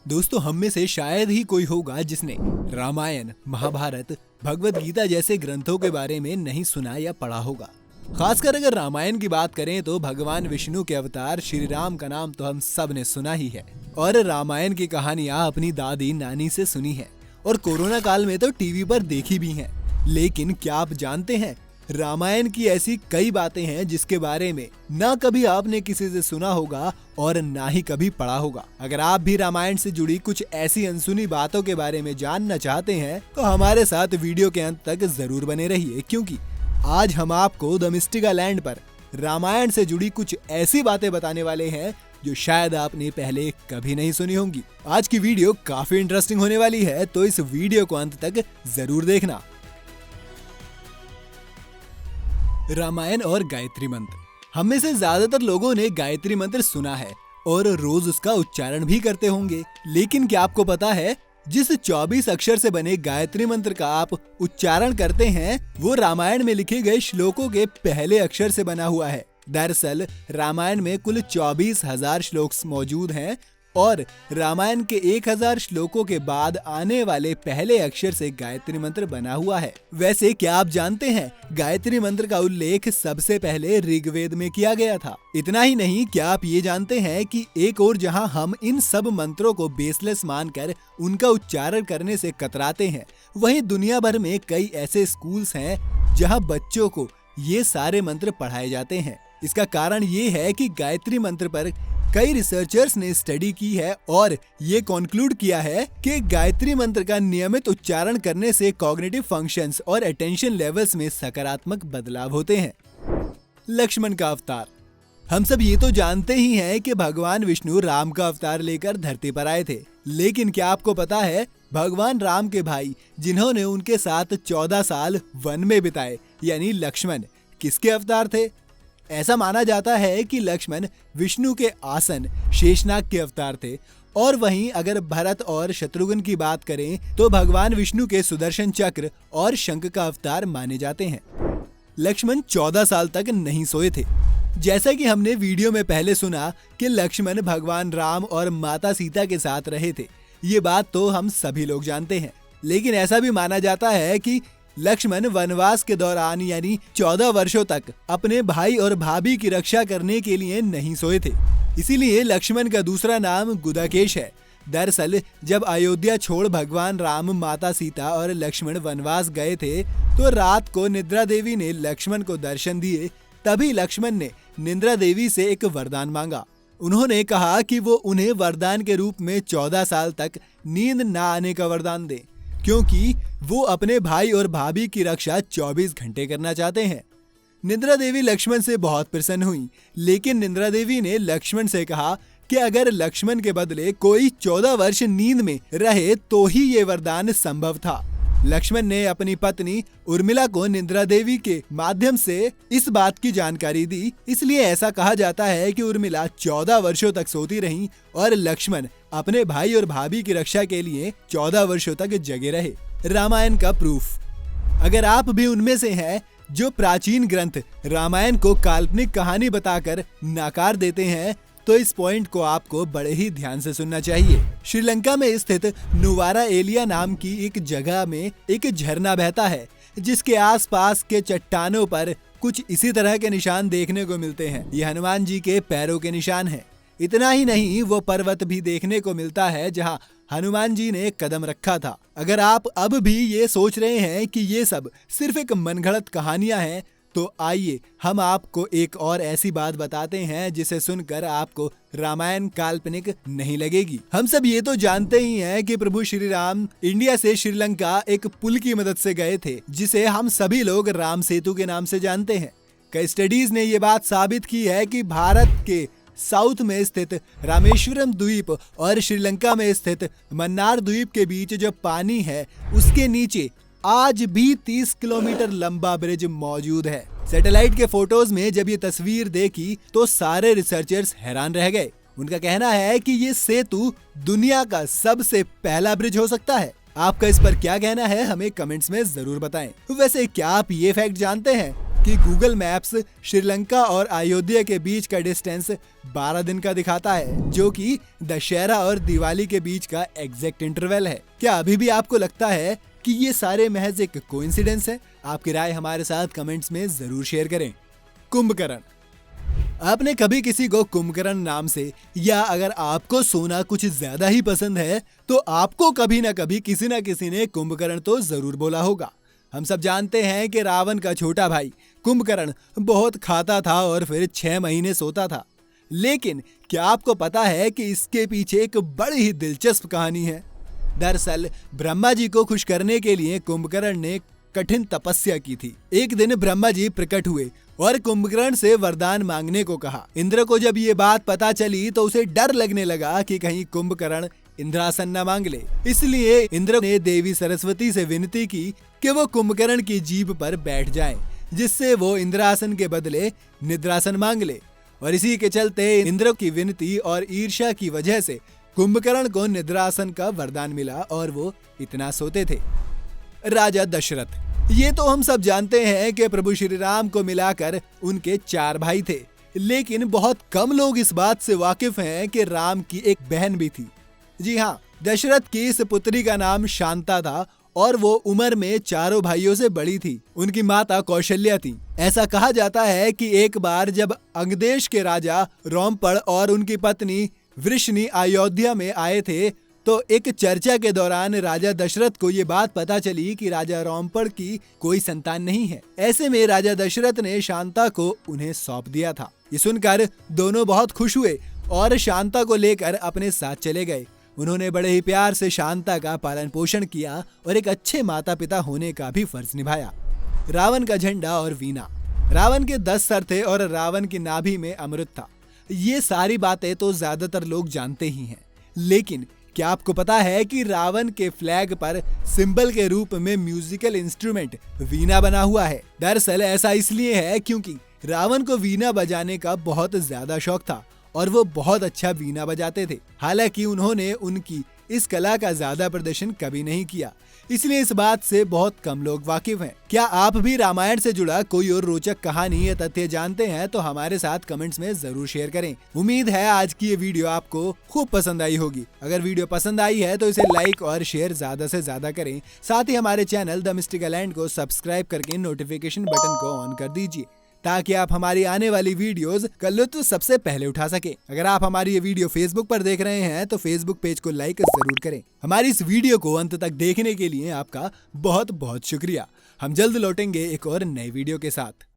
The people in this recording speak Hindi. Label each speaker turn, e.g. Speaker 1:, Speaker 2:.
Speaker 1: दोस्तों, हम में से शायद ही कोई होगा जिसने रामायण, महाभारत, भगवत गीता जैसे ग्रंथों के बारे में नहीं सुना या पढ़ा होगा। खासकर अगर रामायण की बात करें तो भगवान विष्णु के अवतार श्री राम का नाम तो हम सब ने सुना ही है और रामायण की कहानियां अपनी दादी नानी से सुनी है और कोरोना काल में तो टीवी पर देखी भी हैं। लेकिन क्या आप जानते हैं, रामायण की ऐसी कई बातें हैं जिसके बारे में ना कभी आपने किसी से सुना होगा और ना ही कभी पढ़ा होगा। अगर आप भी रामायण से जुड़ी कुछ ऐसी अनसुनी बातों के बारे में जानना चाहते हैं तो हमारे साथ वीडियो के अंत तक जरूर बने रहिए, क्योंकि आज हम आपको द मिस्टिका लैंड पर रामायण से जुड़ी कुछ ऐसी बातें बताने वाले हैं जो शायद आपने पहले कभी नहीं सुनी होंगी। आज की वीडियो काफी इंटरेस्टिंग होने वाली है, तो इस वीडियो को अंत तक जरूर देखना। रामायण और गायत्री मंत्र। हम में से ज्यादातर लोगों ने गायत्री मंत्र सुना है और रोज उसका उच्चारण भी करते होंगे। लेकिन क्या आपको पता है, जिस 24 अक्षर से बने गायत्री मंत्र का आप उच्चारण करते हैं वो रामायण में लिखे गए श्लोकों के पहले अक्षर से बना हुआ है। दरअसल रामायण में कुल 24,000 श्लोक मौजूद हैं और रामायण के 1000 श्लोकों के बाद आने वाले पहले अक्षर से गायत्री मंत्र बना हुआ है। वैसे क्या आप जानते हैं, गायत्री मंत्र का उल्लेख सबसे पहले ऋग्वेद में किया गया था। इतना ही नहीं, क्या आप ये जानते हैं कि एक और जहां हम इन सब मंत्रों को बेसलेस मानकर उनका उच्चारण करने से कतराते हैं, वहीं दुनिया भर में कई ऐसे स्कूल्स हैं जहां बच्चों को ये सारे मंत्र पढ़ाए जाते हैं। इसका कारण ये है कि गायत्री मंत्र पर कई रिसर्चर्स ने स्टडी की है और ये कॉन्क्लूड किया है कि गायत्री मंत्र का नियमित उच्चारण करने से कॉग्निटिव फंक्शंस और अटेंशन लेवल्स में सकारात्मक बदलाव होते हैं। लक्ष्मण का अवतार। हम सब ये तो जानते ही हैं कि भगवान विष्णु राम का अवतार लेकर धरती पर आए थे, लेकिन क्या आपको पता है भगवान राम के भाई जिन्होंने उनके साथ 14 साल वन में बिताए यानी लक्ष्मण किसके अवतार थे? ऐसा माना जाता है कि लक्ष्मण विष्णु के आसन शेषनाग के अवतार थे और वहीं अगर भरत और शत्रुघ्न की बात करें तो भगवान विष्णु के सुदर्शन चक्र और शंख का अवतार माने जाते हैं। लक्ष्मण 14 साल तक नहीं सोए थे। जैसा कि हमने वीडियो में पहले सुना कि लक्ष्मण भगवान राम और माता सीता के साथ रहे थे, ये बात तो हम सभी लोग जानते हैं। लेकिन ऐसा भी माना जाता है कि लक्ष्मण वनवास के दौरान यानी 14 वर्षों तक अपने भाई और भाभी की रक्षा करने के लिए नहीं सोए थे। इसीलिए लक्ष्मण का दूसरा नाम गुदाकेश है। दरअसल जब अयोध्या छोड़ भगवान राम, माता सीता और लक्ष्मण वनवास गए थे तो रात को निद्रा देवी ने लक्ष्मण को दर्शन दिए। तभी लक्ष्मण ने निद्रा देवी से एक वरदान मांगा। उन्होंने कहा कि वो उन्हें वरदान के रूप में 14 साल तक नींद न आने का वरदान दे, क्योंकि वो अपने भाई और भाभी की रक्षा 24 घंटे करना चाहते हैं। निद्रा देवी लक्ष्मण से बहुत प्रसन्न हुई, लेकिन निद्रा देवी ने लक्ष्मण से कहा कि अगर लक्ष्मण के बदले कोई 14 वर्ष नींद में रहे तो ही ये वरदान संभव था। लक्ष्मण ने अपनी पत्नी उर्मिला को निद्रा देवी के माध्यम से इस बात की जानकारी दी। इसलिए ऐसा कहा जाता है कि उर्मिला 14 वर्षों तक सोती रहीं और लक्ष्मण अपने भाई और भाभी की रक्षा के लिए 14 वर्षों तक जगे रहे। रामायण का प्रूफ। अगर आप भी उनमें से हैं जो प्राचीन ग्रंथ रामायण को काल्पनिक कहानी बताकर नकार देते हैं, तो इस पॉइंट को आपको बड़े ही ध्यान से सुनना चाहिए। श्रीलंका में स्थित नुवारा एलिया नाम की एक जगह में एक झरना बहता है, जिसके आसपास के चट्टानों पर कुछ इसी तरह के निशान देखने को मिलते हैं। ये हनुमान जी के पैरों के निशान हैं। इतना ही नहीं, वो पर्वत भी देखने को मिलता है जहां हनुमान जी ने कदम रखा था। अगर आप अब भी ये सोच रहे हैं कि ये सब सिर्फ एक मनगढ़ंत कहानियां हैं, तो आइए हम आपको एक और ऐसी बात बताते हैं जिसे सुनकर आपको रामायण काल्पनिक नहीं लगेगी। हम सब ये तो जानते ही हैं कि प्रभु श्री राम इंडिया से श्रीलंका एक पुल की मदद से गए थे, जिसे हम सभी लोग राम सेतु के नाम से जानते हैं। कई स्टडीज ने ये बात साबित की है कि भारत के साउथ में स्थित रामेश्वरम द्वीप और श्रीलंका में स्थित मन्नार द्वीप के बीच जो पानी है उसके नीचे आज भी 30 किलोमीटर लंबा ब्रिज मौजूद है। सैटेलाइट के फोटोज में जब ये तस्वीर देखी तो सारे रिसर्चर्स हैरान रह गए। उनका कहना है कि ये सेतु दुनिया का सबसे पहला ब्रिज हो सकता है। आपका इस पर क्या कहना है, हमें कमेंट्स में जरूर बताएं। वैसे क्या आप ये फैक्ट जानते हैं कि गूगल मैप्स श्रीलंका और अयोध्या के बीच का डिस्टेंस 12 दिन का दिखाता है, जो कि दशहरा और दिवाली के बीच का एग्जैक्ट इंटरवल है। क्या अभी भी आपको लगता है कि ये सारे महज एक कोइंसिडेंस है? आपकी राय हमारे साथ कमेंट्स में जरूर शेयर करें। कुंभकर्ण। आपने कभी किसी को कुंभकर्ण नाम से, या अगर आपको सोना कुछ ज्यादा ही पसंद है तो आपको कभी ना कभी किसी ना किसी ने कुंभकर्ण तो जरूर बोला होगा। हम सब जानते हैं कि रावण का छोटा भाई कुंभकर्ण बहुत खाता था और फिर 6 महीने सोता था। लेकिन क्या आपको पता है कि इसके पीछे एक बड़ी ही दिलचस्प कहानी है? दरअसल ब्रह्मा जी को खुश करने के लिए कुंभकर्ण ने कठिन तपस्या की थी। एक दिन ब्रह्मा जी प्रकट हुए और कुंभकर्ण से वरदान मांगने को कहा। इंद्र को जब ये बात पता चली तो उसे डर लगने लगा कि कहीं कुंभकर्ण इंद्रासन न मांग ले। इसलिए इंद्र ने देवी सरस्वती से विनती की कि वो कुंभकर्ण की जीभ पर बैठ जाएं, जिससे वो इंद्रासन के बदले निद्रासन मांग ले। और इसी के चलते इंद्र की विनती और ईर्ष्या की वजह से कुंभकर्ण को निद्रासन का वरदान मिला और वो इतना सोते थे। राजा दशरथ। ये तो हम सब जानते हैं कि प्रभु श्री राम को मिलाकर उनके 4 भाई थे, लेकिन बहुत कम लोग इस बात से वाकिफ हैं कि राम की एक बहन भी थी। जी हाँ, दशरथ की इस पुत्री का नाम शांता था और वो उम्र में 4 भाइयों से बड़ी थी। उनकी माता कौशल्या थी। ऐसा कहा जाता है कि एक बार जब अंगदेश के राजा रोमपड़ और उनकी पत्नी वृषणी अयोध्या में आए थे तो एक चर्चा के दौरान राजा दशरथ को ये बात पता चली कि राजा रोमपड़ की कोई संतान नहीं है। ऐसे में राजा दशरथ ने शांता को उन्हें सौंप दिया था। ये सुनकर दोनों बहुत खुश हुए और शांता को लेकर अपने साथ चले गए। उन्होंने बड़े ही प्यार से शांता का पालन पोषण किया और एक अच्छे माता पिता होने का भी फर्ज निभाया। रावण का झंडा और वीणा। रावण के 10 सर थे और रावण की नाभि में अमृत था। ये सारी बातें तो ज्यादातर लोग जानते ही हैं, लेकिन क्या आपको पता है कि रावण के फ्लैग पर सिंबल के रूप में म्यूजिकल इंस्ट्रूमेंट वीणा बना हुआ है? दरअसल ऐसा इसलिए है क्योंकि रावण को वीणा बजाने का बहुत ज्यादा शौक था और वो बहुत अच्छा वीणा बजाते थे। हालांकि उन्होंने उनकी इस कला का ज्यादा प्रदर्शन कभी नहीं किया, इसलिए इस बात से बहुत कम लोग वाकिफ हैं। क्या आप भी रामायण से जुड़ा कोई और रोचक कहानी या तथ्य जानते हैं तो हमारे साथ कमेंट्स में जरूर शेयर करें। उम्मीद है आज की ये वीडियो आपको खूब पसंद आई होगी। अगर वीडियो पसंद आई है तो इसे लाइक और शेयर ज्यादा से ज्यादा करें। साथ ही हमारे चैनल द मिस्टिकल लैंड को सब्सक्राइब करके नोटिफिकेशन बटन को ऑन कर दीजिए ताकि आप हमारी आने वाली वीडियोस का लुत्फ सबसे पहले उठा सके। अगर आप हमारी ये वीडियो फेसबुक पर देख रहे हैं तो फेसबुक पेज को लाइक जरूर करें। हमारी इस वीडियो को अंत तक देखने के लिए आपका बहुत बहुत शुक्रिया। हम जल्द लौटेंगे एक और नई वीडियो के साथ।